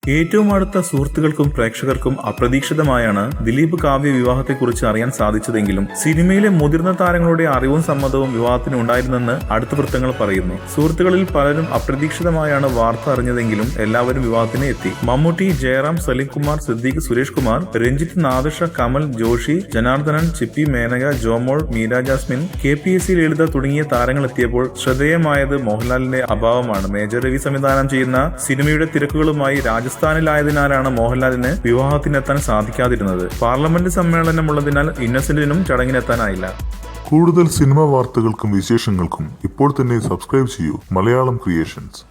ഏറ്റവും അടുത്ത സുഹൃത്തുക്കൾക്കും പ്രേക്ഷകർക്കും അപ്രതീക്ഷിതമായാണ് ദിലീപ് കാവ്യ വിവാഹത്തെക്കുറിച്ച് അറിയാൻ സാധിച്ചതെങ്കിലും സിനിമയിലെ മുതിർന്ന താരങ്ങളുടെ അറിവും സമ്മതവും വിവാഹത്തിന് ഉണ്ടായിരുന്നെന്ന് അടുത്ത വൃത്തങ്ങൾ പറയുന്നു. സുഹൃത്തുക്കളിൽ പലരും അപ്രതീക്ഷിതമായാണ് വാർത്ത അറിഞ്ഞതെങ്കിലും എല്ലാവരും വിവാഹത്തിന് എത്തി. മമ്മൂട്ടി, ജയറാം, സലീംകുമാർ, സിദ്ദീഖ്, സുരേഷ് കുമാർ, രഞ്ജിത്ത്, നാദിർഷ, കമൽ, ജോഷി, ജനാർദ്ദനൻ, ചിപ്പി, മേനക, ജോമോൾ, മീര ജാസ്മിൻ, KPSC ലളിത തുടങ്ങിയ താരങ്ങൾ എത്തിയപ്പോൾ ശ്രദ്ധേയമായത് മോഹൻലാലിന്റെ അഭാവമാണ്. മേജർ രവി സംവിധാനം ചെയ്യുന്ന സിനിമയുടെ തിരക്കുകളുമായി രാജസ്ഥാനിലായതിനാലാണ് മോഹൻലാലിന് വിവാഹത്തിനെത്താൻ സാധിക്കാതിരുന്നത്. പാർലമെന്റ് സമ്മേളനമുള്ളതിനാൽ ഇന്നസെന്റിനും ചടങ്ങിനെത്താനായില്ല. കൂടുതൽ സിനിമാ വാർത്തകൾക്കും വിശേഷങ്ങൾക്കും ഇപ്പോൾ തന്നെ സബ്സ്ക്രൈബ് ചെയ്യൂ മലയാളം ക്രിയേഷൻസ്.